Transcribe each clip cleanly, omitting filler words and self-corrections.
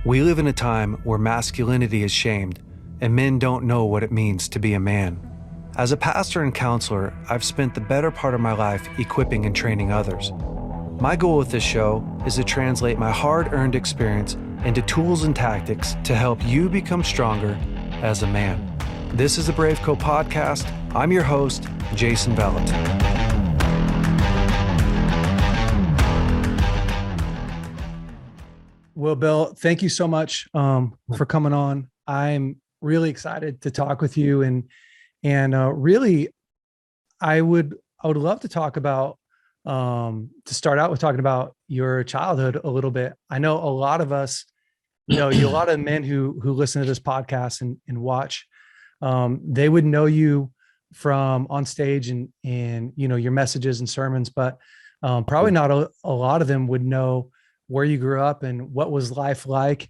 We live in a time where masculinity is shamed, and men don't know what it means to be a man. As a pastor and counselor, I've spent the better part of my life equipping and training others. My goal with this show is to translate my hard-earned experience into tools and tactics to help you become stronger as a man. This is the BraveCo podcast. I'm your host, Jason Vellet. Well, Bill, thank you so much for coming on. I'm really excited to talk with you, and really, I would love to talk about to start out with talking about your childhood a little bit. I know a lot of us, a lot of men who listen to this podcast and watch, they would know you from on stage and your messages and sermons, but probably not a lot of them would know where you grew up and what was life like.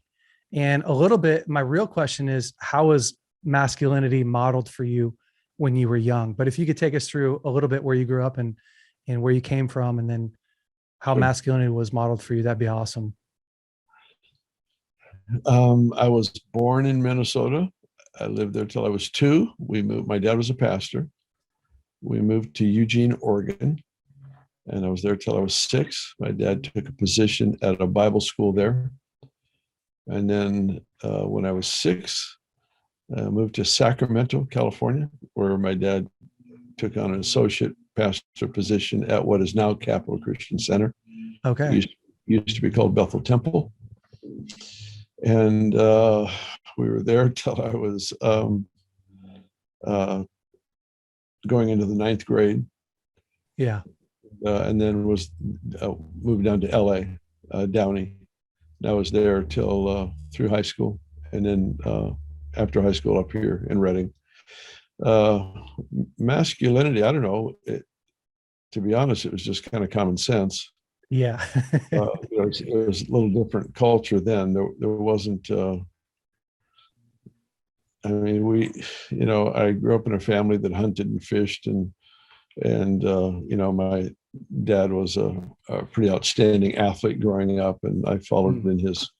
And a little bit, my real question is, how was masculinity modeled for you when you were young? But if you could take us through a little bit where you grew up and where you came from, and then how masculinity was modeled for you, that'd be awesome. I was born in Minnesota. I lived there till I was 2. We moved. My dad was a pastor. We moved to Eugene, Oregon, and I was there till I was 6. My dad took a position at a Bible school there. And then when I was 6, I moved to Sacramento, California, where my dad took on an associate pastor position at what is now Capital Christian Center. Okay. It used to be called Bethel Temple. And we were there till I was going into the 9th grade. Yeah. And then was moved down to LA, Downey. And I was there till through high school, and then after high school up here in Redding. Masculinity, I don't know. To be honest, it was just kind of common sense. Yeah. It was a little different culture then. There wasn't. I mean, I grew up in a family that hunted and fished, and my dad was a pretty outstanding athlete growing up, and I followed in his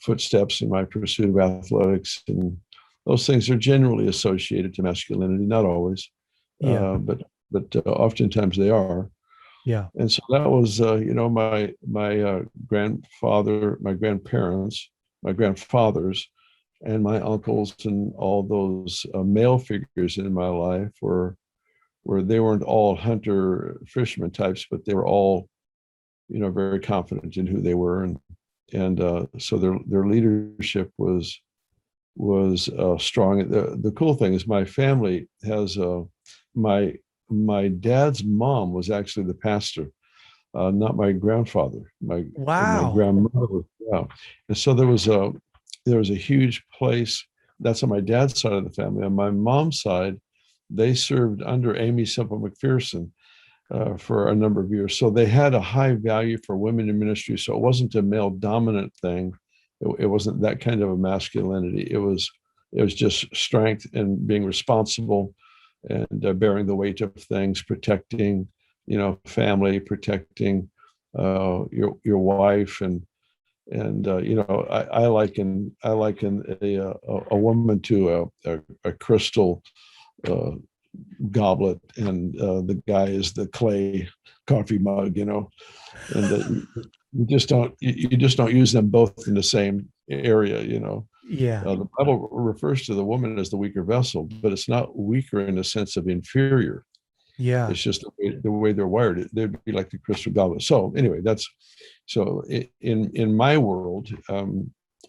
footsteps in my pursuit of athletics. And those things are generally associated to masculinity, not always, but oftentimes they are. Yeah. And so that was, my grandfather, my grandparents, my grandfathers, and my uncles, and all those male figures in my life where they weren't all hunter fisherman types, but they were all, very confident in who they were, and so their leadership was strong. The cool thing is my family has my dad's mom was actually the pastor, not my grandfather. My grandmother. Yeah, and so there was a huge place. That's on my dad's side of the family. On my mom's side, they served under Amy Semple McPherson for a number of years. So they had a high value for women in ministry. So it wasn't a male dominant thing. It wasn't that kind of a masculinity. It was just strength and being responsible and bearing the weight of things, protecting, family, protecting your wife, and I liken a woman to a crystal goblet, and the guy is the clay coffee mug, and you just don't use them both in the same area. Yeah. The Bible refers to the woman as the weaker vessel, but it's not weaker in the sense of inferior. Yeah. It's just the way they're wired. They'd be like the crystal goblet. So anyway, in my world,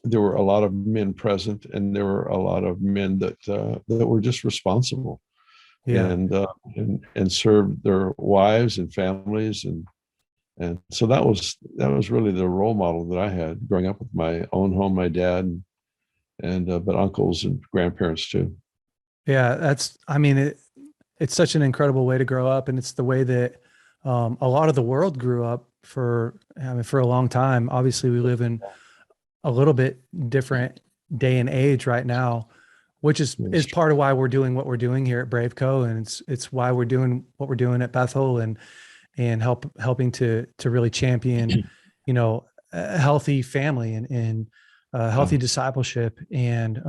there were a lot of men present, and there were a lot of men that were just responsible, and served their wives and families, and so that was really the role model that I had growing up with my own home, my dad, but uncles and grandparents too. Yeah, it's such an incredible way to grow up, and it's the way that a lot of the world grew up for a long time. Obviously, we live in a little bit different day and age right now, which is part of why we're doing what we're doing here at BraveCo, and it's why we're doing what we're doing at Bethel, and helping to really champion, a healthy family and healthy discipleship. And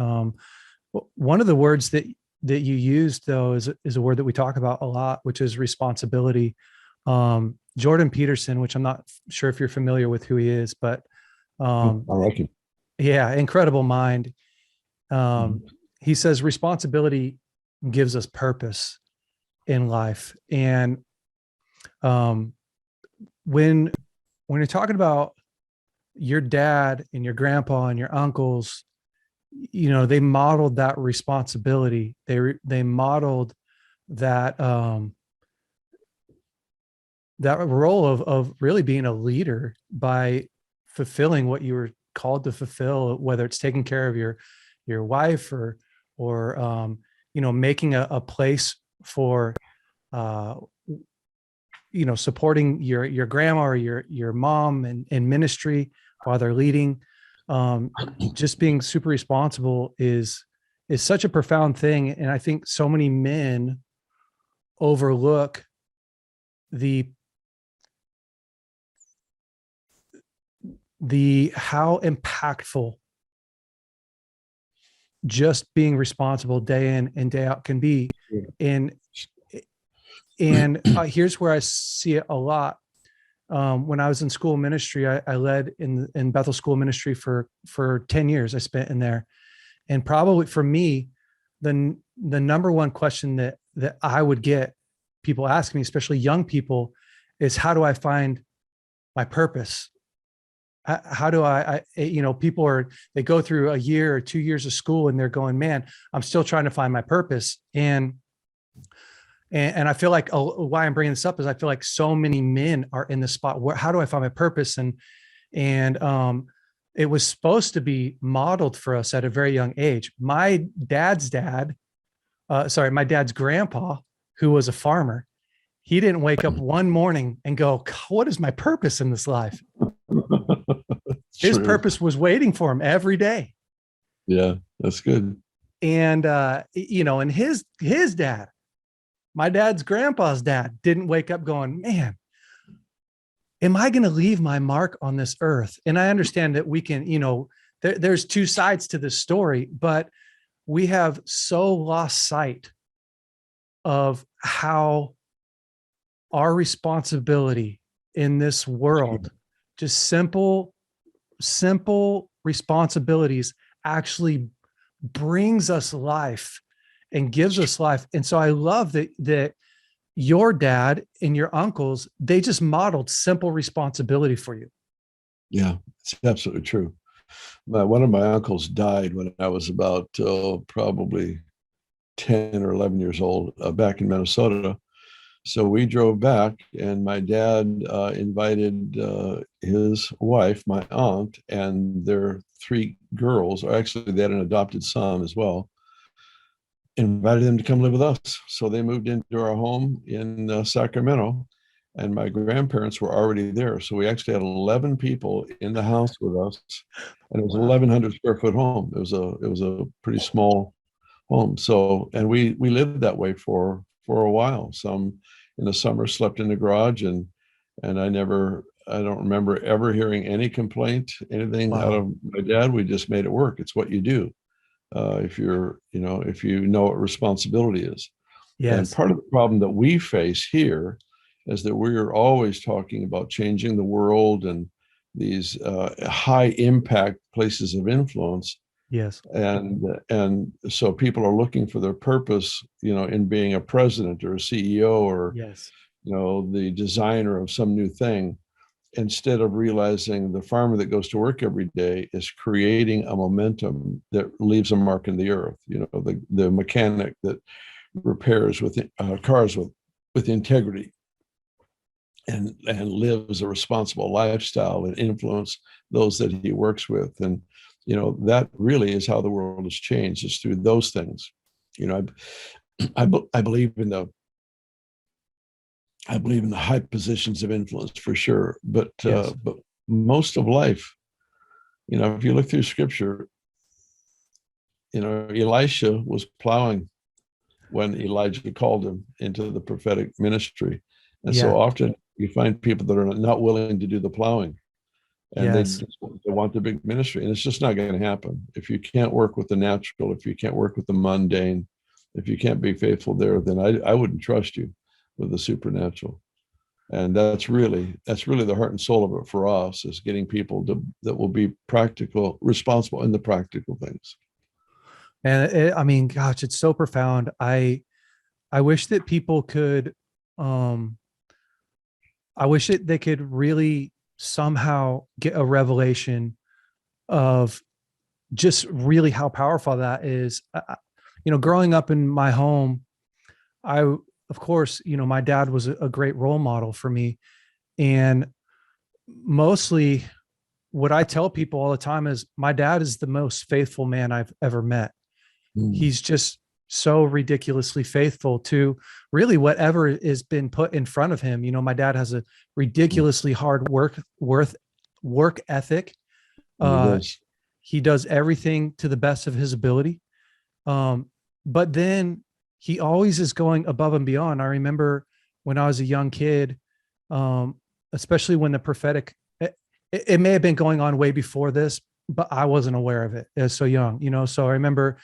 one of the words that you used, though, is a word that we talk about a lot, which is responsibility. Jordan Peterson, which I'm not sure if you're familiar with who he is, but I like him. Yeah, incredible mind. Mhm. He says responsibility gives us purpose in life. And um, when you're talking about your dad and your grandpa and your uncles, they modeled that responsibility. They modeled that that role of really being a leader by fulfilling what you were called to fulfill, whether it's taking care of your wife or making a place for uh, supporting your grandma or your mom in ministry while they're leading. Just being super responsible is such a profound thing, and I think so many men overlook the how impactful just being responsible day in and day out can be. And here's where I see it a lot. When I was in school ministry, I led in Bethel school ministry for 10 years. I spent in there, and probably for me, the number one question that I would get people ask me, especially young people, is how do I find my purpose? How do people they go through a year or 2 years of school and they're going, man, I'm still trying to find my purpose. And I feel like why I'm bringing this up is I feel like so many men are in the spot where, how do I find my purpose? And it was supposed to be modeled for us at a very young age. My dad's grandpa, who was a farmer, he didn't wake up one morning and go, what is my purpose in this life? His purpose was waiting for him every day. Yeah, that's good. And, and his dad, my dad's grandpa's dad, didn't wake up going, man, am I going to leave my mark on this earth? And I understand that we can, there's two sides to this story, but we have so lost sight of how our responsibility in this world, just simple responsibilities, actually brings us life and gives us life. And so I love that your dad and your uncles, they just modeled simple responsibility for you. Yeah, it's absolutely true. One of my uncles died when I was about probably 10 or 11 years old, back in Minnesota. So we drove back, and my dad invited his wife, my aunt, and their three girls, or actually they had an adopted son as well, invited them to come live with us. So they moved into our home in Sacramento, and my grandparents were already there. So we actually had 11 people in the house with us, and it was 1,100 square foot home. It was a pretty small home. So, and we lived that way for a while. Some in the summer slept in the garage, and I don't remember ever hearing any complaint, anything out of my dad. We just made it work. It's what you do. If you know what responsibility is. Yes. And part of the problem that we face here is that we're always talking about changing the world and these high impact places of influence. Yes. And so people are looking for their purpose, in being a president or a CEO or, yes, the designer of some new thing, instead of realizing the farmer that goes to work every day is creating a momentum that leaves a mark in the earth. The mechanic that repairs cars with integrity and lives a responsible lifestyle and influence those that he works with. And that really is how the world has changed. It's through those things. I believe in the high positions of influence for sure, but yes, but most of life, if you look through Scripture, Elisha was plowing when Elijah called him into the prophetic ministry, and so often you find people that are not willing to do the plowing. and they Yes. just they want the big ministry, and it's just not going to happen if you can't work with the natural, if you can't work with the mundane, if you can't be faithful there. Then I wouldn't trust you with the supernatural. And that's really the heart and soul of it for us, is getting people that will be practical, responsible in the practical things. And I mean, gosh, it's so profound. I wish that people could, um, I wish that they could really somehow get a revelation of just really how powerful that is. Growing up in my home, of course, my dad was a great role model for me. And mostly what I tell people all the time is my dad is the most faithful man I've ever met. He's just so ridiculously faithful to really whatever has been put in front of him. My dad has a ridiculously hard work ethic. He does everything to the best of his ability. But then he always is going above and beyond. I remember when I was a young kid, especially when the prophetic, it may have been going on way before this, but I wasn't aware of it as so young, so I remember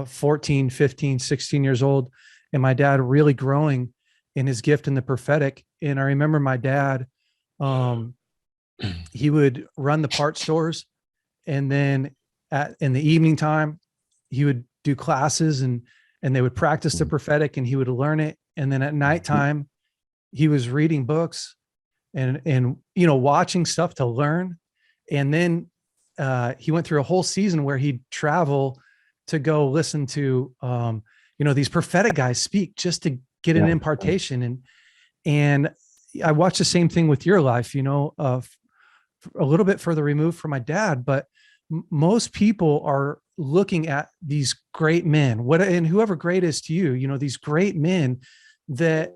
14, 15, 16 years old, and my dad really growing in his gift in the prophetic. And I remember my dad, he would run the part stores, and then in the evening time, he would do classes, and they would practice the prophetic, and he would learn it. And then at nighttime, he was reading books and watching stuff to learn. And then he went through a whole season where he'd travel to go listen to these prophetic guys speak, just to get an impartation. And I watched the same thing with your life, a little bit further removed from my dad, but most people are looking at these great men, and whoever great is to you, these great men, that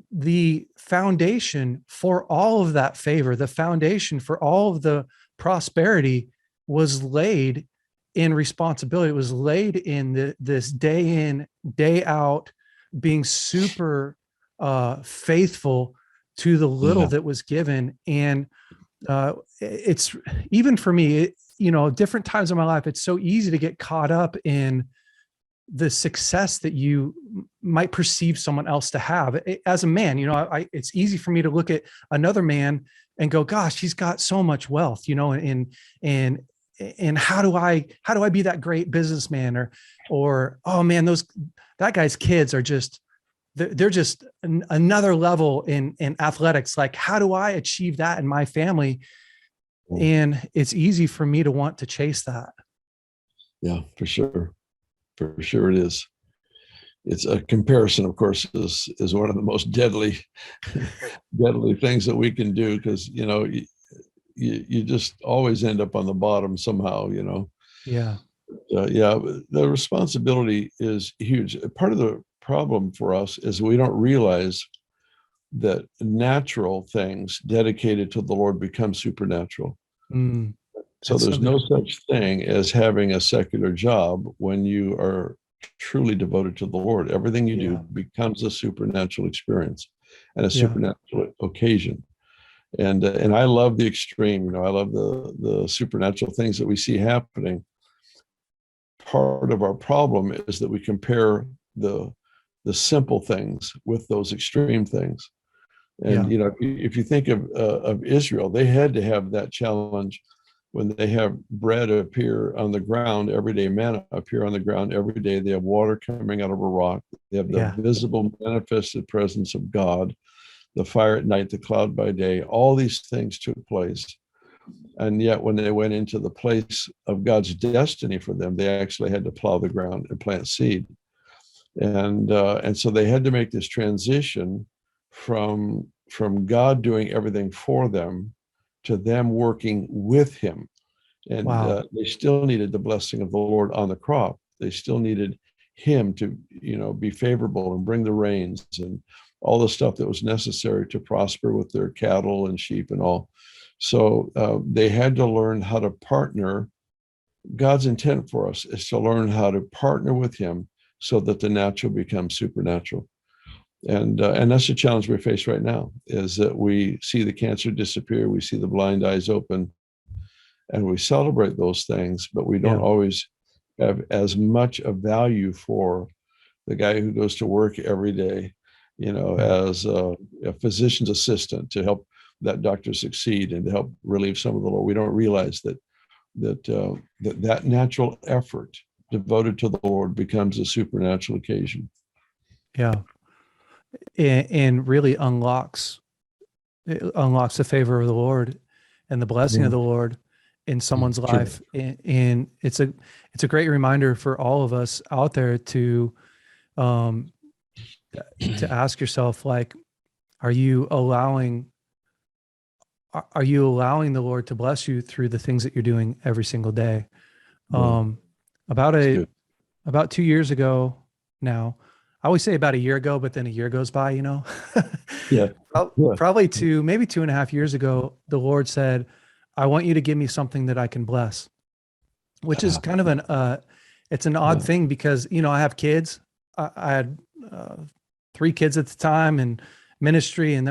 the foundation for all of that favor, the foundation for all of the prosperity was laid in responsibility. It was laid in this day in, day out, being super faithful to the little that was given. And it's, even for me, different times in my life, it's so easy to get caught up in the success that you might perceive someone else to have. As a man, it's easy for me to look at another man and go, gosh, he's got so much wealth, and how do I be that great businessman? Or, oh man, that guy's kids are just, they're just another level in athletics. Like, how do I achieve that in my family? And it's easy for me to want to chase that. Yeah, for sure. For sure it is. It's a comparison, of course, is one of the most deadly things that we can do, because, you just always end up on the bottom somehow, Yeah. The responsibility is huge. Part of the problem for us is we don't realize that natural things dedicated to the Lord become supernatural. So there's no such thing as having a secular job when you are truly devoted to the Lord. Everything you do becomes a supernatural experience and a supernatural occasion. And I love the extreme. I love the supernatural things that we see happening. Part of our problem is that we compare the simple things with those extreme things. And if you think of Israel, they had to have that challenge when they have bread appear on the ground every day, manna appear on the ground every day. They have water coming out of a rock. They have the visible, manifested presence of God, the fire at night, the cloud by day. All these things took place. And yet when they went into the place of God's destiny for them, they actually had to plow the ground and plant seed. And so they had to make this transition from God doing everything for them to them working with him. And they still needed the blessing of the Lord on the crop. They still needed him to, be favorable and bring the rains and all the stuff that was necessary to prosper with their cattle and sheep and all. So they had to learn how to partner. God's intent for us is to learn how to partner with him so that the natural becomes supernatural. And that's the challenge we face right now, is that we see the cancer disappear, we see the blind eyes open, and we celebrate those things, but we don't always have as much of value for the guy who goes to work every day, as a physician's assistant to help that doctor succeed and to help relieve some of the load. We don't realize that natural effort devoted to the Lord becomes a supernatural occasion. Yeah. And really unlocks the favor of the Lord and the blessing of the Lord in someone's life. And it's a great reminder for all of us out there to ask yourself, like, are you allowing the Lord to bless you through the things that you're doing every single day? About 2 years ago now, I always say about a year ago, but then a year goes by, probably maybe 2.5 years ago, the Lord said, I want you to give me something that I can bless, which is kind of it's an odd thing because, I have kids. I had 3 kids at the time and ministry, and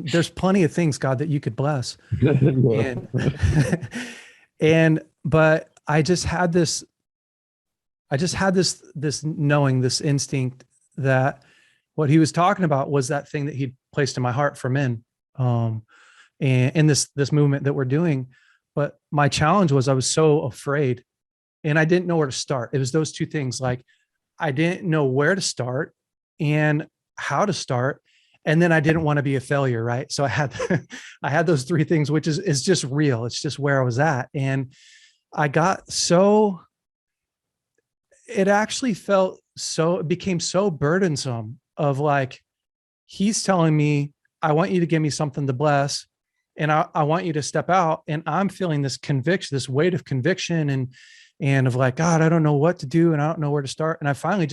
there's plenty of things, God, that you could bless. But I just had this knowing, this instinct that what he was talking about was that thing that he'd placed in my heart for men, and in this movement that we're doing. But my challenge was I was so afraid and I didn't know where to start. It was those two things. Like, I didn't know where to start and how to start. And then I didn't want to be a failure. Right. So I had those 3 things, which is just real. It's just where I was at. And I got it became so burdensome of, like, he's telling me, I want you to give me something to bless. And I want you to step out. And I'm feeling this conviction, this weight of conviction and of, like, God, I don't know what to do. And I don't know where to start. And I finally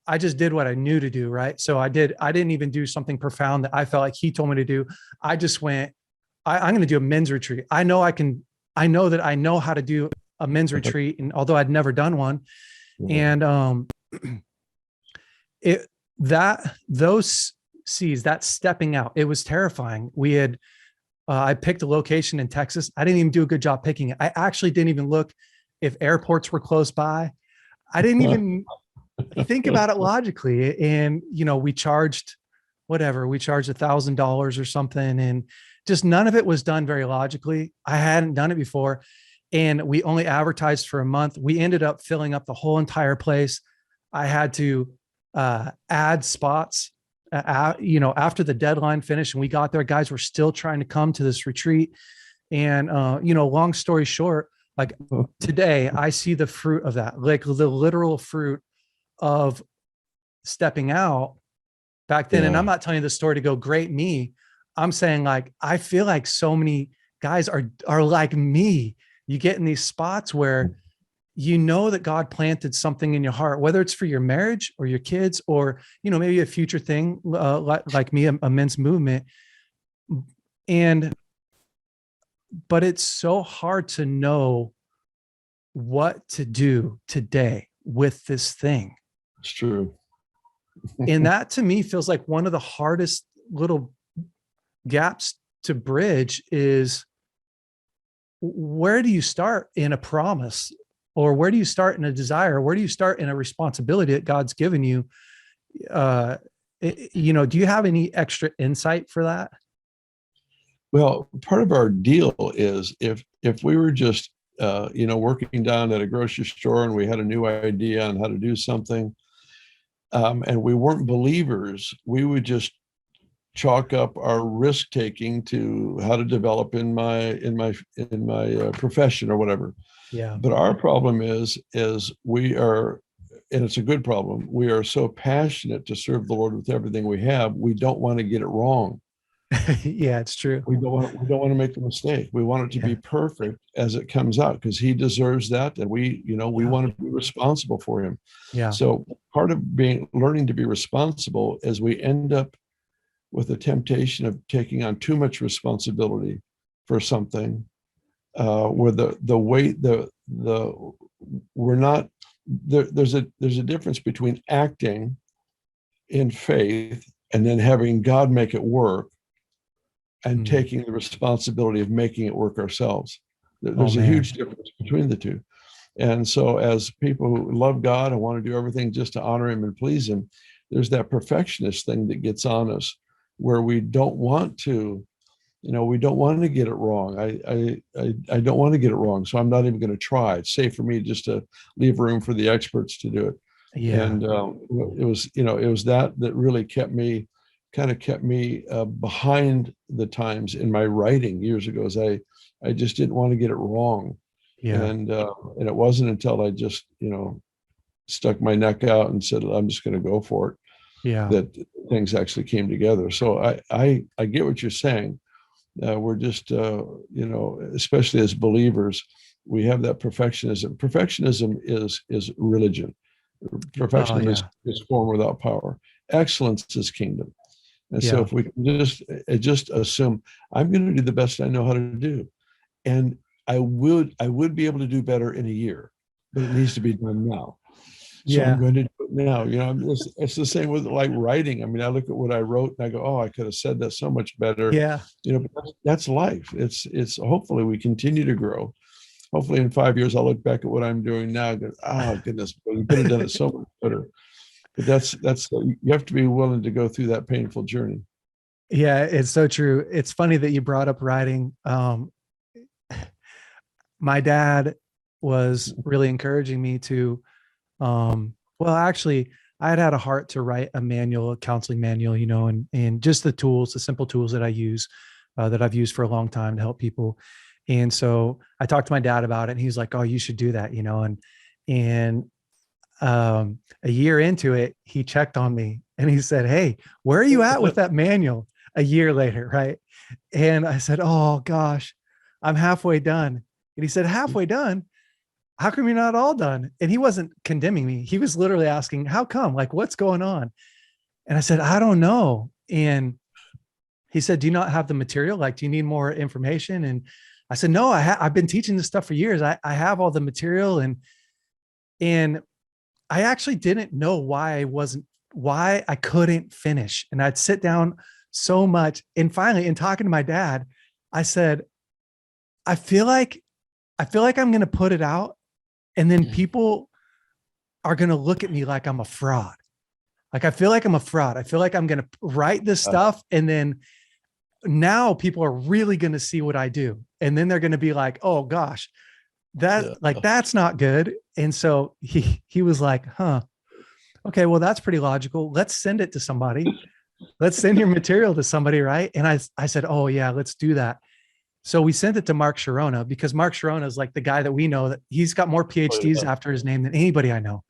I just did what I knew to do. Right. So I didn't even do something profound that I felt like he told me to do. I just went, I'm going to do a men's retreat. I know that I know how to do a men's retreat. And although I'd never done one, and those seeds, that stepping out, it was terrifying. I picked a location in Texas. I didn't even do a good job picking it. I actually didn't even look if airports were close by. I didn't even think about it logically. And, we charged $1,000 or something. And just none of it was done very logically. I hadn't done it before. And we only advertised for a month. We ended up filling up the whole entire place. I had to add spots, after the deadline finished, and we got there, guys were still trying to come to this retreat. And, long story short, like, today I see the fruit of that, like the literal fruit of stepping out back then. And I'm not telling you the story to go, great me. I'm saying, like, I feel like so many guys are like me. You get in these spots where that God planted something in your heart, whether it's for your marriage or your kids, or, maybe a future thing, like me, a men's movement. But it's so hard to know what to do today with this thing. It's true. And that, to me, feels like one of the hardest little gaps to bridge is, where do you start in a promise? Or where do you start in a desire? Where do you start in a responsibility that God's given you? Do you have any extra insight for that? Well, part of our deal is if we were just, working down at a grocery store and we had a new idea on how to do something, and we weren't believers, we would just chalk up our risk taking to how to develop in my profession or whatever. Yeah. But our problem is we are, and it's a good problem, we are so passionate to serve the Lord with everything we have, we don't want to get it wrong. Yeah, it's true. We don't want to make a mistake. We want it to be perfect as it comes out, because he deserves that, and we want to be responsible for him. Yeah. So part of learning to be responsible is we end up with the temptation of taking on too much responsibility for something, where the weight, we're not there. There's a difference between acting in faith and then having God make it work and taking the responsibility of making it work ourselves. There's a huge difference between the two. And so as people who love God and want to do everything just to honor him and please him, there's that perfectionist thing that gets on us where we don't want to, we don't want to get it wrong. I don't want to get it wrong. So I'm not even going to try. It's safe for me just to leave room for the experts to do it. Yeah. And it was that really kept me behind the times in my writing years ago. As I just didn't want to get it wrong. Yeah. And it wasn't until I just, stuck my neck out and said, I'm just going to go for it. Yeah. That things actually came together. So I get what you're saying. We're just, especially as believers, we have that perfectionism. Perfectionism is religion. Perfectionism is form without power. Excellence is kingdom. And so if we can just assume I'm going to do the best I know how to do, and I would be able to do better in a year, but it needs to be done now. So I'm going to do it now. It's the same with like writing. I mean, I look at what I wrote and I go, oh, I could have said that so much better. Yeah. But that's life. It's hopefully we continue to grow. Hopefully in 5 years, I'll look back at what I'm doing now and go, oh goodness, we could have done it so much better. But that's you have to be willing to go through that painful journey. Yeah, it's so true. It's funny that you brought up writing. My dad was really encouraging me to, well, actually, I had a heart to write a manual, a counseling manual, and just the tools, the simple tools that I use, that I've used for a long time to help people. And so I talked to my dad about it, and he's like, "Oh, you should do that," and a year into it, he checked on me and he said, "Hey, where are you at with that manual?" A year later, right? And I said, "Oh gosh, I'm halfway done." And he said, "Halfway done? How come you're not all done?" And he wasn't condemning me. He was literally asking, "How come? Like, what's going on?" And I said, "I don't know." And he said, "Do you not have the material? Like, do you need more information?" And I said, "No, I've been teaching this stuff for years. I have all the material." And I actually didn't know why I couldn't finish. And I'd sit down so much. And finally, in talking to my dad, I said, I feel like I'm going to put it out, and then people are going to look at me like I'm a fraud. Like, I feel like I'm a fraud. I feel like I'm going to write this stuff, and then now people are really going to see what I do. And then they're going to be like, "Oh gosh, that's not good." And so he was like, "Huh, okay, well, that's pretty logical. Let's send it to somebody. Let's send your material to somebody." Right. And I said, "Oh yeah, let's do that." So we sent it to Mark Sharona, because Mark Sharona is like the guy that we know, that he's got more PhDs after his name than anybody I know.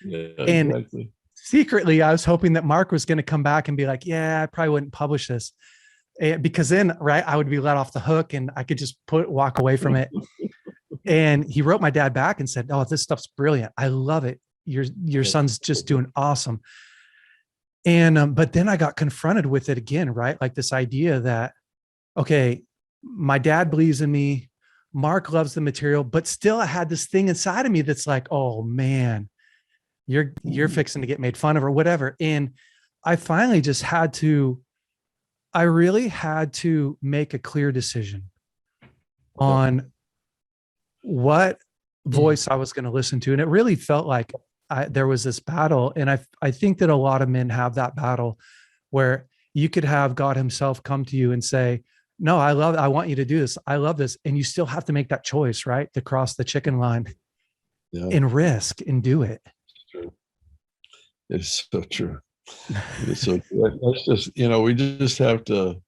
Yeah, and exactly. Secretly, I was hoping that Mark was going to come back and be like, "Yeah, I probably wouldn't publish this," because then, right, I would be let off the hook and I could just walk away from it. And he wrote my dad back and said, "Oh, this stuff's brilliant. I love it. Your son's just doing awesome." And but then I got confronted with it again, right? Like this idea that, okay, my dad believes in me, Mark loves the material, but still I had this thing inside of me that's like, "Oh man, you're fixing to get made fun of," or whatever. And I finally just I really had to make a clear decision on what voice I was going to listen to. And it really felt like there was this battle. And I think that a lot of men have that battle where you could have God himself come to you and say, "No, I want you to do this. I love this." And you still have to make that choice, right? To cross the chicken line and risk and do it. It's so true. It's so true. That's just, we just have to,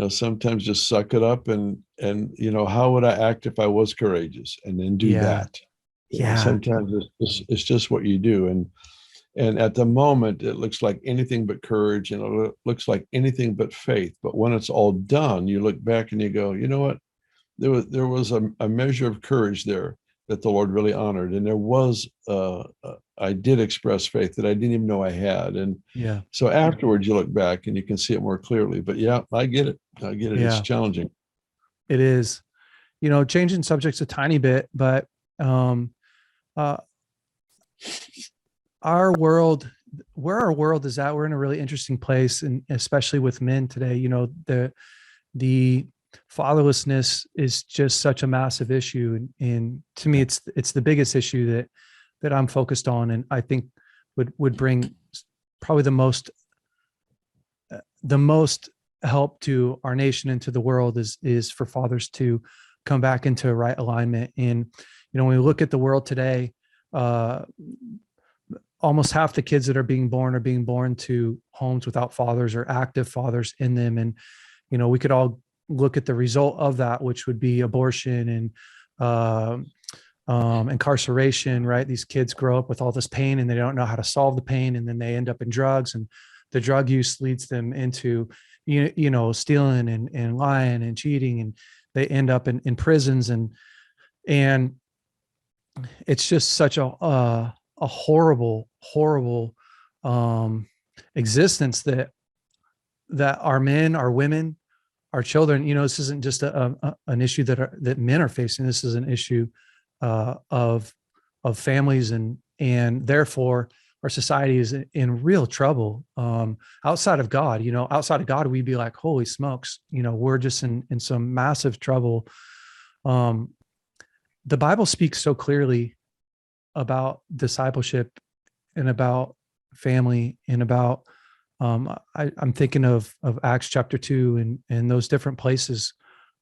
sometimes just suck it up and, how would I act if I was courageous, and then do that. Sometimes it's just what you do. And at the moment, it looks like anything but courage, and it looks like anything but faith. But when it's all done, you look back and you go, you know what? There was a measure of courage there that the Lord really honored. And there was, I did express faith that I didn't even know I had. And so afterwards you look back and you can see it more clearly. But yeah, I get it. It's challenging. It is, changing subjects a tiny bit, but our world where our world is at, we're in a really interesting place, and especially with men today. The fatherlessness is just such a massive issue, and to me, it's the biggest issue that I'm focused on, and I think would bring probably the most help to our nation and to the world is for fathers to come back into right alignment. And when we look at the world today, almost half the kids that are being born to homes without fathers or active fathers in them. And we could all look at the result of that, which would be abortion and incarceration, right? These kids grow up with all this pain and they don't know how to solve the pain. And then they end up in drugs, and the drug use leads them into, stealing and lying and cheating. And they end up in prisons, and it's just such a horrible, horrible existence that our men, our women, our children, this isn't just an issue that men are facing. This is an issue of families, and therefore our society is in real trouble. Outside of God, we'd be like, holy smokes, we're just in some massive trouble. The Bible speaks so clearly about discipleship and about family and about, I'm thinking of Acts chapter 2 and those different places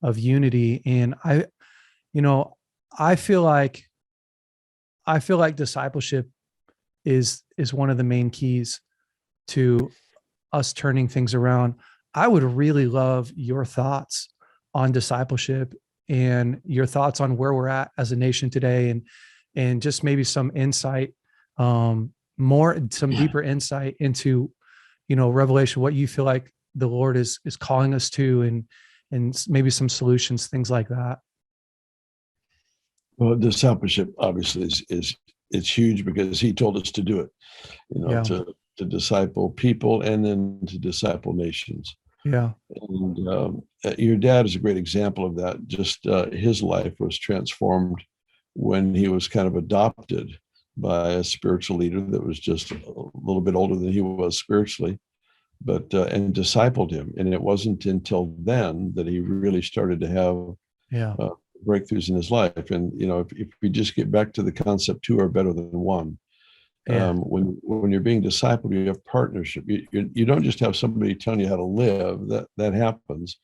of unity. And I feel like discipleship is one of the main keys to us turning things around. I would really love your thoughts on discipleship and your thoughts on where we're at as a nation today, and just maybe some insight, some deeper insight into, revelation, what you feel like the Lord is calling us to, and maybe some solutions, things like that. Well, discipleship obviously it's huge because he told us to do it, to disciple people and then to disciple nations. Yeah. And your dad is a great example of that. Just his life was transformed when he was kind of adopted by a spiritual leader that was just a little bit older than he was spiritually, but and discipled him. And it wasn't until then that he really started to have breakthroughs in his life. And if we just get back to the concept, two are better than one. When you're being discipled, you have partnership. You don't just have somebody telling you how to live. That happens,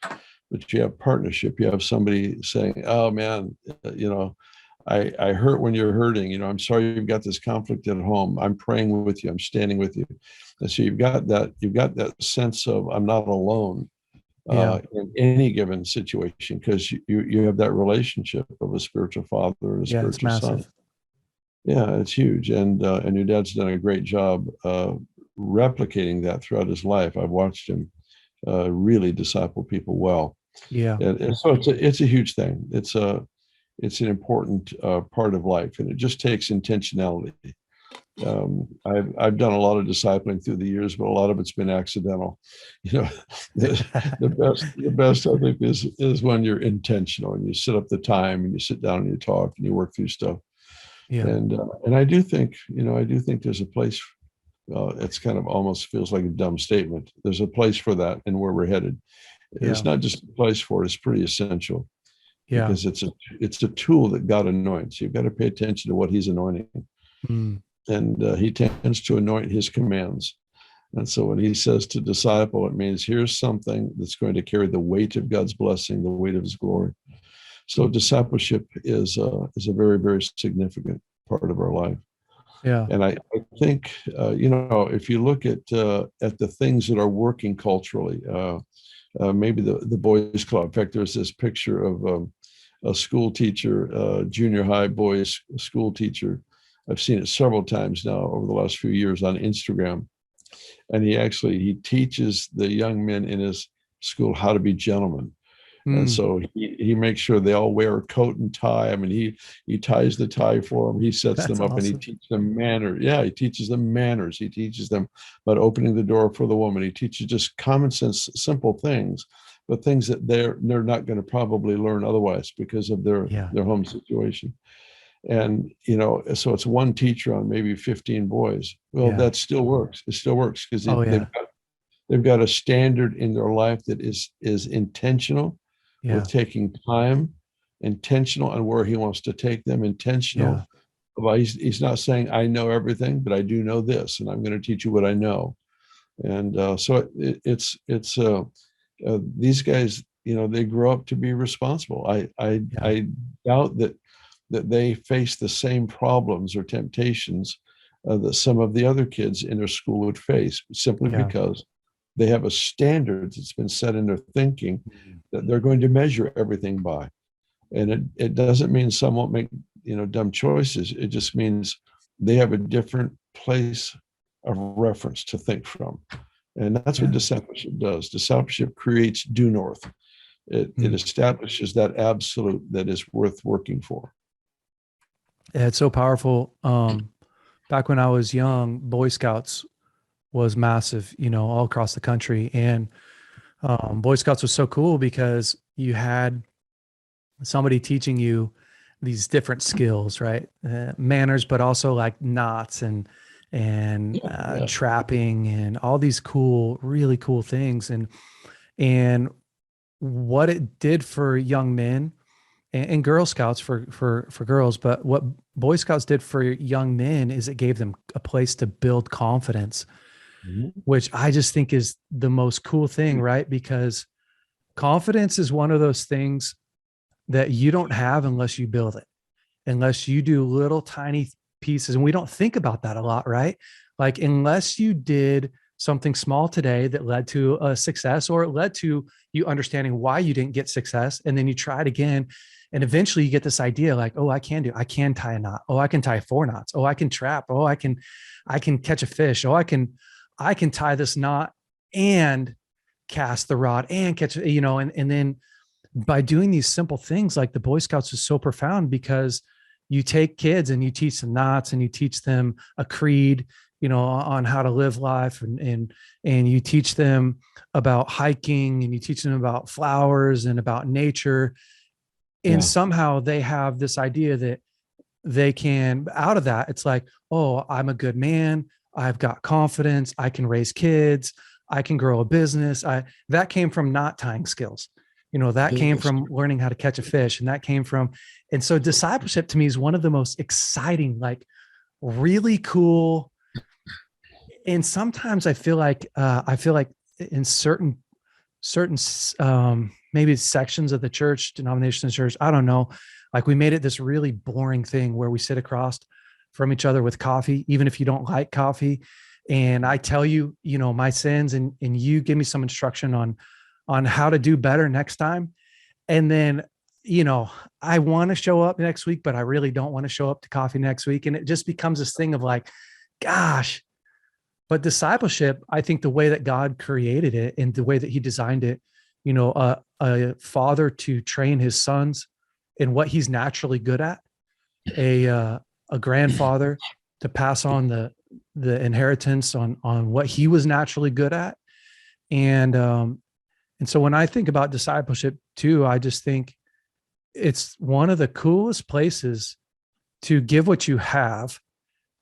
but you have partnership. You have somebody saying, "Oh man, I hurt when you're hurting. I'm sorry you've got this conflict at home. I'm praying with you. I'm standing with you." And so you've got that sense of I'm not alone in any given situation, because you have that relationship of a spiritual father and a spiritual son. Yeah, it's huge. And your dad's done a great job replicating that throughout his life. I've watched him really disciple people well. Yeah. And so it's a huge thing. It's an important part of life, and it just takes intentionality. I've done a lot of discipling through the years, but a lot of it's been accidental. The best I think is when you're intentional and you set up the time and you sit down and you talk and you work through stuff. Yeah. And I do think there's a place. It's kind of almost feels like a dumb statement. There's a place for that and where we're headed. It's not just a place for it; it's pretty essential. Yeah. Because it's a tool that God anoints. You've got to pay attention to what He's anointing, and He tends to anoint His commands. And so when He says to disciple, it means here's something that's going to carry the weight of God's blessing, the weight of His glory. So discipleship is a very, very significant part of our life. Yeah. And I think if you look at the things that are working culturally, maybe the boys' club. In fact, there's this picture of a school teacher, junior high boys school teacher. I've seen it several times now over the last few years on Instagram. And he teaches the young men in his school how to be gentlemen. And so he makes sure they all wear a coat and tie. I mean, he ties the tie for them. He sets them up, awesome. And he teaches them manners. Yeah, he teaches them manners. He teaches them about opening the door for the woman. He teaches just common sense, simple things, but things that they're not going to probably learn otherwise because of their home situation. And, so it's one teacher on maybe 15 boys. Well, Yeah. that still works. It still works because Oh, yeah. they've got a standard in their life that is intentional Yeah. with taking time, intentional on where he wants to take them, intentional. Yeah. Well, he's not saying I know everything, but I do know this, and I'm going to teach you what I know. And so it's these guys, they grow up to be responsible. Yeah. I doubt that they face the same problems or temptations that some of the other kids in their school would face, simply Yeah. because they have a standard that's been set in their thinking that they're going to measure everything by. And it doesn't mean some won't make dumb choices. It just means they have a different place of reference to think from. And that's what discipleship does. Discipleship creates due north. It establishes that absolute that is worth working for. Yeah, it's so powerful. Back when I was young, Boy Scouts was massive, all across the country. And Boy Scouts was so cool because you had somebody teaching you these different skills, right? Manners, but also like knots and trapping and all these really cool things. And what it did for young men and Girl Scouts for girls, but what Boy Scouts did for young men is it gave them a place to build confidence, which I just think is the most cool thing, right? Because confidence is one of those things that you don't have unless you build it, unless you do little tiny pieces. And we don't think about that a lot, right? Like, unless you did something small today that led to a success, or it led to you understanding why you didn't get success. And then you try it again. And eventually you get this idea like, oh, I can tie a knot. Oh, I can tie 4 knots. Oh, I can trap. Oh, I can catch a fish. Oh, I can tie this knot and cast the rod and catch, and then by doing these simple things, like the Boy Scouts is so profound because you take kids and you teach them knots and you teach them a creed, on how to live life, and you teach them about hiking and you teach them about flowers and about nature. And somehow they have this idea that they can, out of that, it's like, oh, I'm a good man. I've got confidence. I can raise kids. I can grow a business. That came from not tying skills. That came from learning how to catch a fish. And that came from, and so discipleship to me is one of the most exciting, like really cool. And sometimes I feel like in certain maybe sections of the church, denomination of the church, I don't know, like we made it this really boring thing where we sit across from each other with coffee, even if you don't like coffee. And I tell you, my sins, and you give me some instruction on how to do better next time. And then, I want to show up next week, but I really don't want to show up to coffee next week. And it just becomes this thing of like, gosh. But discipleship, I think the way that God created it and the way that he designed it, a father to train his sons in what he's naturally good at, a grandfather to pass on the inheritance on what he was naturally good at. And so when I think about discipleship too, I just think it's one of the coolest places to give what you have.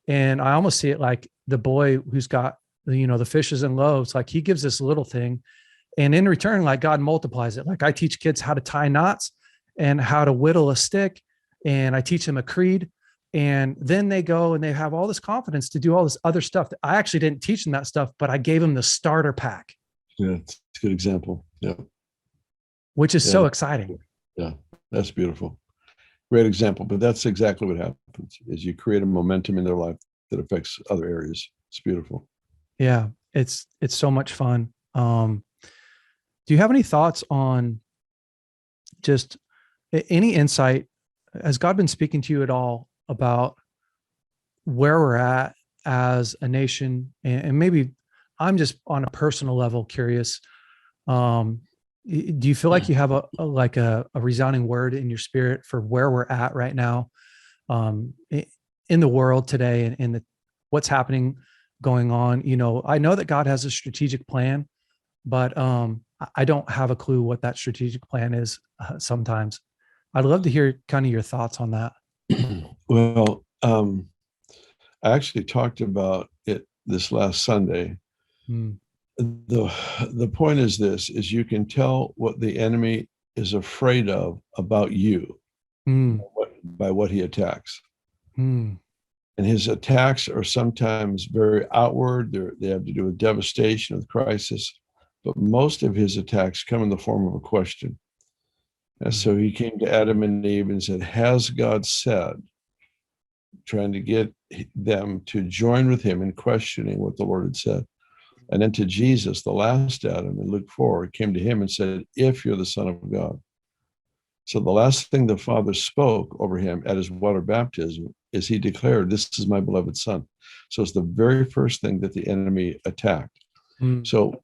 And I almost see it like the boy who's got, the fishes and loaves, like he gives this little thing, and in return, like God multiplies it. Like I teach kids how to tie knots and how to whittle a stick, and I teach them a creed. And then they go and they have all this confidence to do all this other stuff that I actually didn't teach them that stuff, but I gave them the starter pack. Yeah, it's a good example. Yeah. Which is so exciting. Yeah, that's beautiful. Great example. But that's exactly what happens is you create a momentum in their life that affects other areas. It's beautiful. Yeah, it's so much fun. Do you have any thoughts on just any insight? Has God been speaking to you at all about where we're at as a nation? And maybe I'm just on a personal level curious. Do you feel like you have a resounding word in your spirit for where we're at right now, in the world today, and in what's happening going on? I know that God has a strategic plan, but I don't have a clue what that strategic plan is sometimes. I'd love to hear kind of your thoughts on that. Well, I actually talked about it this last Sunday. Mm. The point is this, is you can tell what the enemy is afraid of about you Mm. by what he attacks. Mm. And his attacks are sometimes very outward. They have to do with devastation, with crisis. But most of his attacks come in the form of a question. And so he came to Adam and Eve and said, has God said, trying to get them to join with him in questioning what the Lord had said. And then to Jesus, the last Adam in Luke 4, came to him and said, if you're the Son of God. So the last thing the Father spoke over him at his water baptism is he declared, this is my beloved Son. So it's the very first thing that the enemy attacked. Mm. So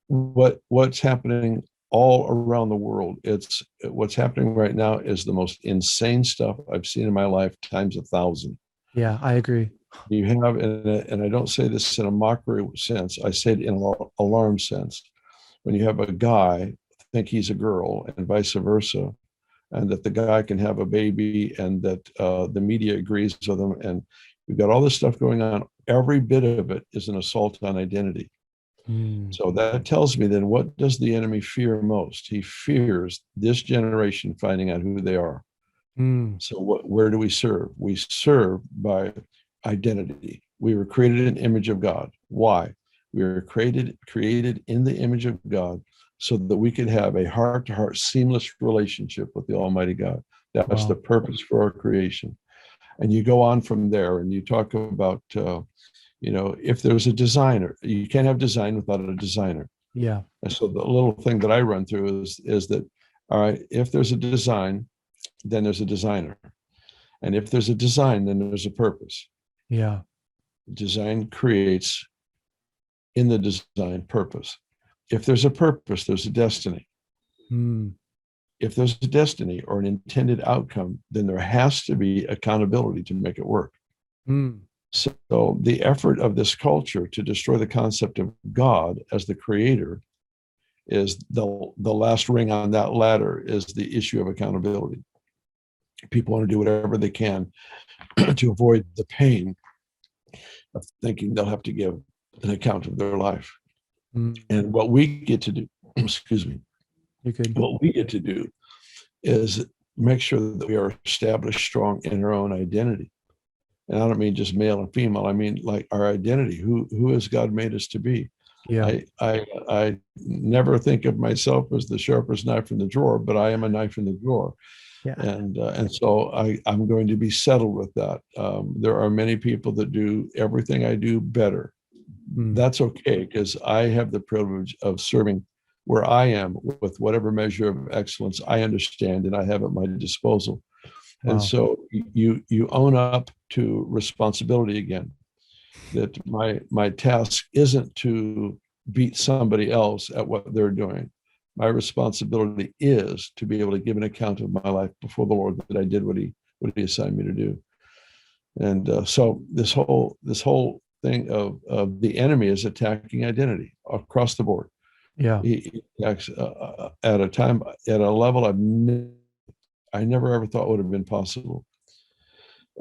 what's happening all around the world, it's what's happening right now is the most insane stuff I've seen in my life times 1,000. Yeah, I agree. You have, and I don't say this in a mockery sense, I say it in an alarm sense. When you have a guy think he's a girl and vice versa, and that the guy can have a baby, and that the media agrees with him, and we've got all this stuff going on. Every bit of it is an assault on identity. Mm. So that tells me then, what does the enemy fear most? He fears this generation finding out who they are. Mm. So where do we serve? We serve by identity. We were created in the image of God. Why? We were created in the image of God so that we could have a heart-to-heart seamless relationship with the Almighty God. That's Wow. the purpose for our creation. And you go on from there and you talk about, if there's a designer, you can't have design without a designer. Yeah. And so the little thing that I run through is that, all right, if there's a design, then there's a designer. And if there's a design, then there's a purpose. Yeah. Design creates in the design purpose. If there's a purpose, there's a destiny. Mm. If there's a destiny or an intended outcome, then there has to be accountability to make it work. Mm. So the effort of this culture to destroy the concept of God as the creator is the last ring on that ladder is the issue of accountability. People want to do whatever they can to avoid the pain of thinking they'll have to give an account of their life. Mm. And what we get to do, excuse me, You could. what we get to do is make sure that we are established strong in our own identity. And I don't mean just male and female. I mean like our identity. Who has God made us to be? Yeah. I never think of myself as the sharpest knife in the drawer, but I am a knife in the drawer. Yeah. And so I'm going to be settled with that. There are many people that do everything I do better. Mm. That's okay, because I have the privilege of serving where I am with whatever measure of excellence I understand and I have at my disposal. Wow. And so you own up to responsibility again, that my task isn't to beat somebody else at what they're doing. My responsibility is to be able to give an account of my life before the Lord that I did what he assigned me to do. And so this whole thing of the enemy is attacking identity across the board. Yeah. He attacks at a level I never ever thought would have been possible.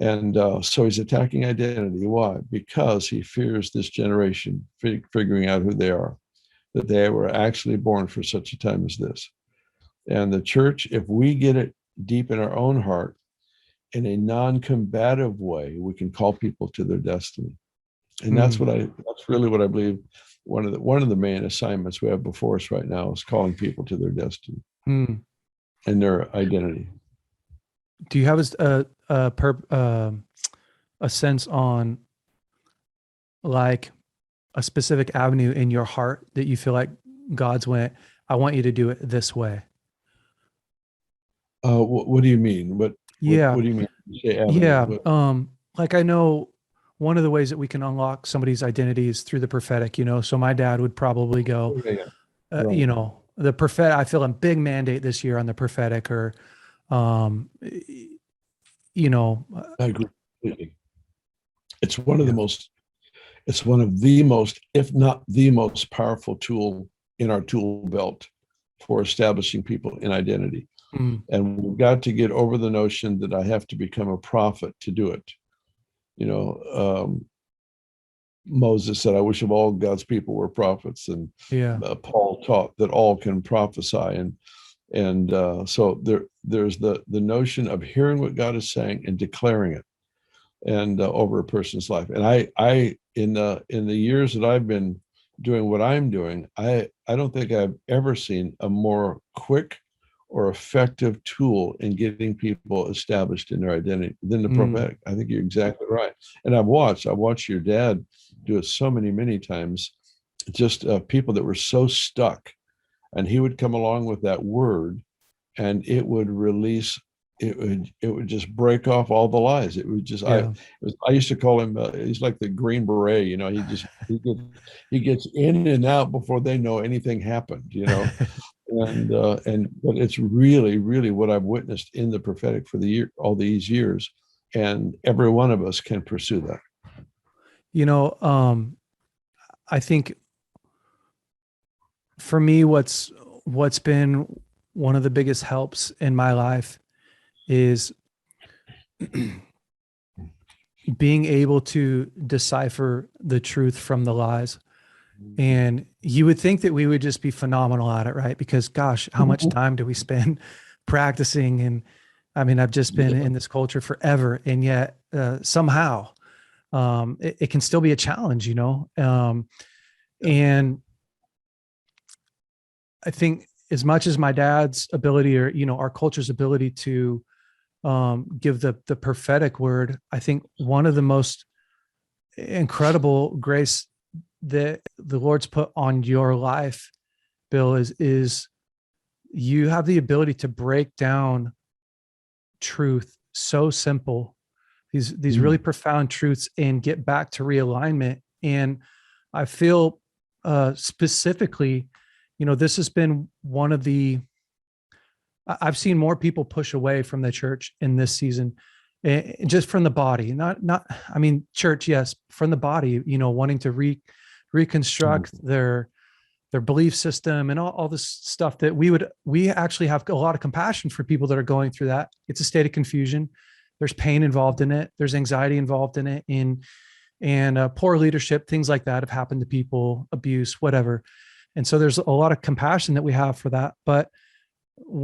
And so he's attacking identity. Why? Because he fears this generation figuring out who they are, that they were actually born for such a time as this. And the church, if we get it deep in our own heart, in a non-combative way, we can call people to their destiny. And that's really what I believe one of the main assignments we have before us right now is calling people to their destiny and their identity. Do you have a sense on like a specific avenue in your heart that you feel like God's went, I want you to do it this way? What do you mean? What do you mean? Say avenue? Yeah. Like I know one of the ways that we can unlock somebody's identity is through the prophetic, So my dad would probably go, Right. The prophetic, I feel a big mandate this year on the prophetic, or, I agree completely. It's one of the most, if not the most powerful tool in our tool belt for establishing people in identity. Mm. And we've got to get over the notion that I have to become a prophet to do it. You know, Moses said, I wish of all God's people were prophets. And Yeah. Paul taught that all can prophesy. And so there's the notion of hearing what God is saying and declaring it, and over a person's life. And I in the years that I've been doing what I'm doing, I don't think I've ever seen a more quick or effective tool in getting people established in their identity than the prophetic. I think you're exactly right. And I've watched your dad do it so many times, just people that were so stuck, and he would come along with that word, and it would release, it would just break off all the lies. It would just, Yeah. I used to call him, he's like the Green Beret, you know, he gets in and out before they know anything happened, you know. But it's really what I've witnessed in the prophetic for the year, all these years, and every one of us can pursue that. You know, I think for me, what's been one of the biggest helps in my life is being able to decipher the truth from the lies. And you would think that we would just be phenomenal at it, right? Because gosh, how much time do we spend practicing? And I mean, I've just been in this culture forever, and yet somehow it can still be a challenge, you know? And I think as much as my dad's ability, or, you know, our culture's ability to give the prophetic word, I think one of the most incredible grace that the Lord's put on your life, Bill, is you have the ability to break down truth so simple, these really profound truths, and get back to realignment. And I feel specifically, you know, this has been one of the, I've seen more people push away from the church in this season, just from the body, not, I mean, church, yes, from the body, you know, wanting to reconstruct their belief system and all this stuff that we actually have a lot of compassion for people that are going through that. It's a state of confusion. There's pain involved in it. There's anxiety involved in it, and poor leadership, things like that have happened to people, abuse, whatever. And so there's a lot of compassion that we have for that. But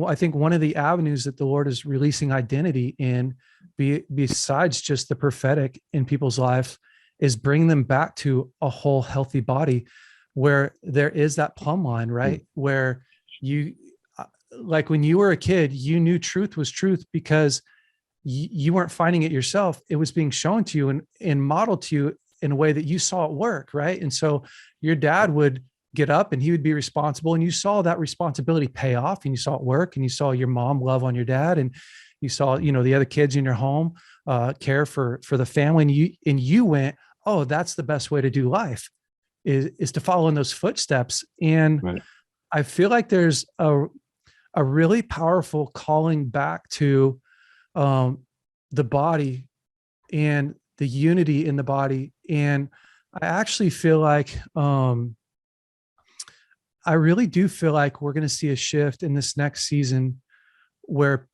I think one of the avenues that the Lord is releasing identity in, besides just the prophetic in people's lives, is bring them back to a whole healthy body where there is that plumb line, right? Where you, like when you were a kid, you knew truth was truth because you weren't finding it yourself. It was being shown to you and modeled to you in a way that you saw it work, right? And so your dad would get up and he would be responsible, and you saw that responsibility pay off, and you saw it work, and you saw your mom love on your dad, and you saw, you know, the other kids in your home care for the family, and you went, oh, that's the best way to do life, is to follow in those footsteps. And Right. I feel like there's a really powerful calling back to the body and the unity in the body. And I actually feel like I really do feel like we're going to see a shift in this next season, where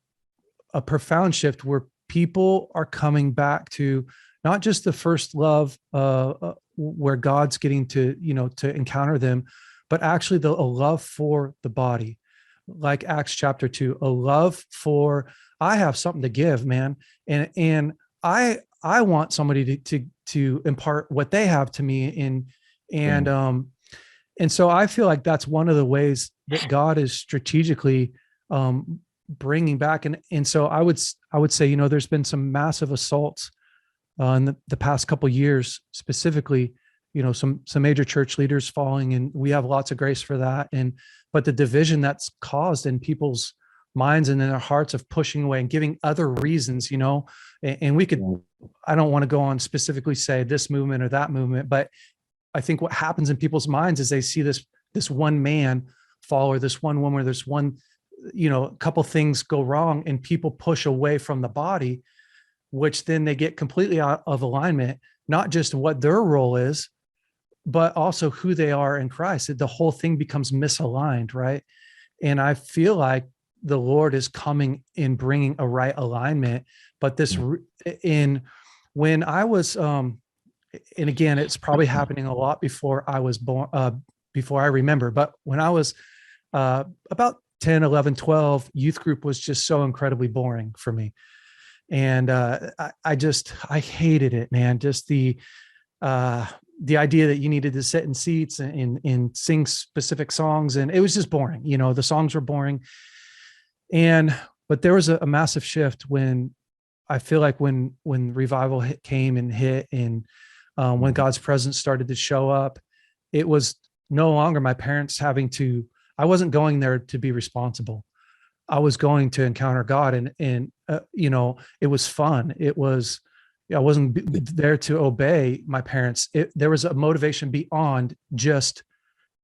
a profound shift where people are coming back to not just the first love, where God's getting to, you know, to encounter them, but actually a love for the body, like Acts chapter 2, a love for, I have something to give, man. And I want somebody to impart what they have to me. And so I feel like that's one of the ways that God is strategically bringing back. And so I would say, you know, there's been some massive assaults in the past couple of years, specifically, you know, some major church leaders falling, and we have lots of grace for that. But the division that's caused in people's minds and in their hearts of pushing away and giving other reasons, you know, and we could, I don't want to go on specifically say this movement or that movement, but I think what happens in people's minds is they see this one man fall, or this one woman, or this one, you know, a couple things go wrong, and people push away from the body, which then they get completely out of alignment, not just what their role is, but also who they are in Christ. The whole thing becomes misaligned, right? And I feel like the Lord is coming in bringing a right alignment. But when I was, and again, it's probably happening a lot before I was born, before I remember, but when I was about 10, 11, 12, youth group was just so incredibly boring for me. And I hated it, man. Just the idea that you needed to sit in seats and sing specific songs. And it was just boring. The songs were boring. But there was a massive shift when I feel like when revival came and hit, and when God's presence started to show up, it was no longer my parents I wasn't going there to be responsible. I was going to encounter God, and it was fun. I wasn't there to obey my parents. There was a motivation beyond just,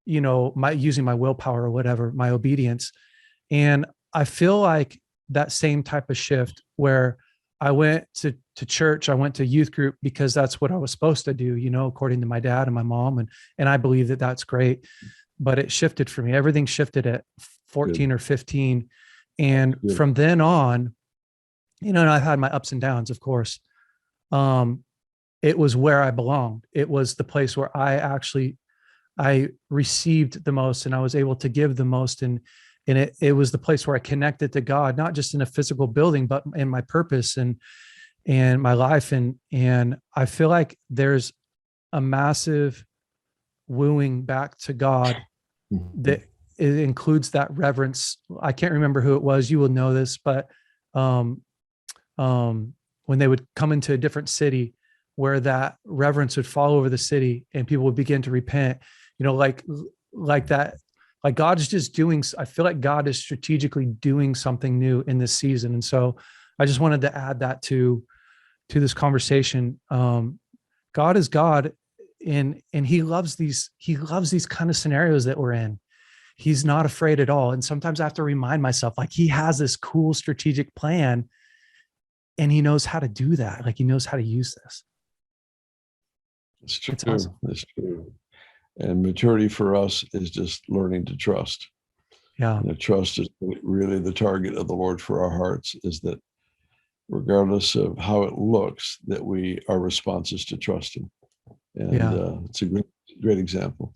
using my willpower or whatever, my obedience. And I feel like that same type of shift where I went to church, I went to youth group because that's what I was supposed to do, according to my dad and my mom. And I believe that that's great, but it shifted for me. Everything shifted at 14 or 15. And from then on, and I've had my ups and downs, of course. It was where I belonged. It was the place where I received the most, and I was able to give the most. And it was the place where I connected to God, not just in a physical building, but in my purpose and my life. And I feel like there's a massive wooing back to God that it includes that reverence. I can't remember who it was. You will know this, but when they would come into a different city, where that reverence would fall over the city and people would begin to repent, like that. Like God is just I feel like God is strategically doing something new in this season. And so I just wanted to add that to this conversation. God is God, and he loves these kind of scenarios that we're in. He's not afraid at all. And sometimes I have to remind myself, like, he has this cool strategic plan, and he knows how to do that. Like, he knows how to use this. It's true. It's awesome. It's true. And maturity for us is just learning to trust. Yeah. And the trust is really the target of the Lord for our hearts, is that regardless of how it looks, that our response is to trust him. And it's a great example.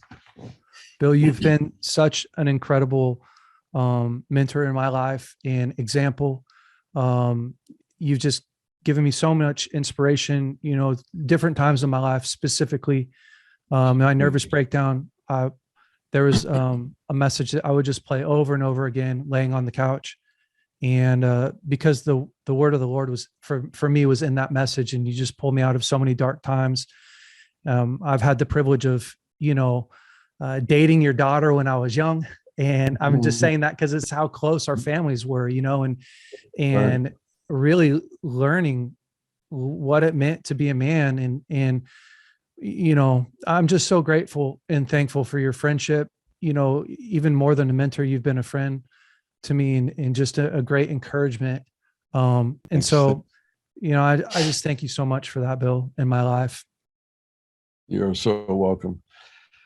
Bill, you've been such an incredible mentor in my life and example. You've just given me so much inspiration, different times in my life, specifically my nervous breakdown. There was a message that I would just play over and over again, laying on the couch. And because the word of the Lord was for me was in that message, and you just pulled me out of so many dark times. I've had the privilege of, dating your daughter when I was young. And I'm just saying that because it's how close our families were, and really learning what it meant to be a man. And I'm just so grateful and thankful for your friendship. Even more than a mentor, you've been a friend to me, and just a great encouragement. And so, I just thank you so much for that, Bill, in my life. You're so welcome.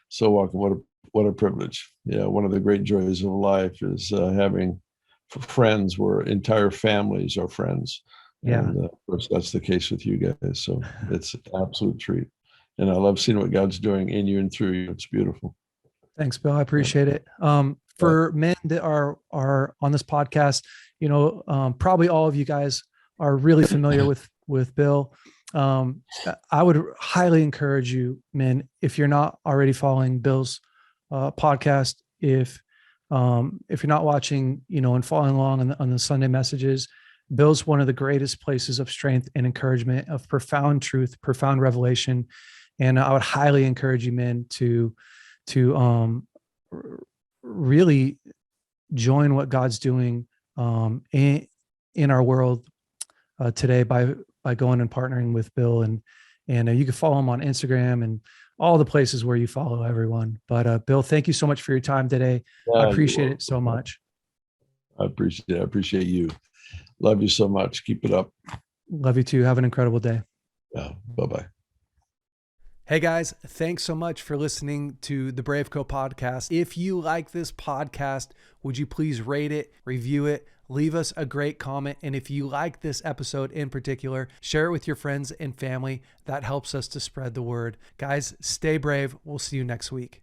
So welcome. What a privilege. Yeah. One of the great joys of life is having friends where entire families are friends. Yeah. And of course, that's the case with you guys. So it's an absolute treat. And I love seeing what God's doing in you and through you. It's beautiful. Thanks, Bill. I appreciate it. For men that are on this podcast, probably all of you guys are really familiar with Bill. I would highly encourage you, men, if you're not already following Bill's podcast, if you're not watching, and following along on the Sunday messages, Bill's one of the greatest places of strength and encouragement, of profound truth, profound revelation. And I would highly encourage you, men, to really join what God's doing in our world today by going and partnering with Bill. And you can follow him on Instagram and all the places where you follow everyone. But Bill, thank you so much for your time today. I appreciate it so much. I appreciate you. Love you so much. Keep it up. Love you too. Have an incredible day. Yeah. Bye-bye. Hey guys, thanks so much for listening to the BraveCo podcast. If you like this podcast, would you please rate it, review it, leave us a great comment. And if you like this episode in particular, share it with your friends and family. That helps us to spread the word. Guys, stay brave. We'll see you next week.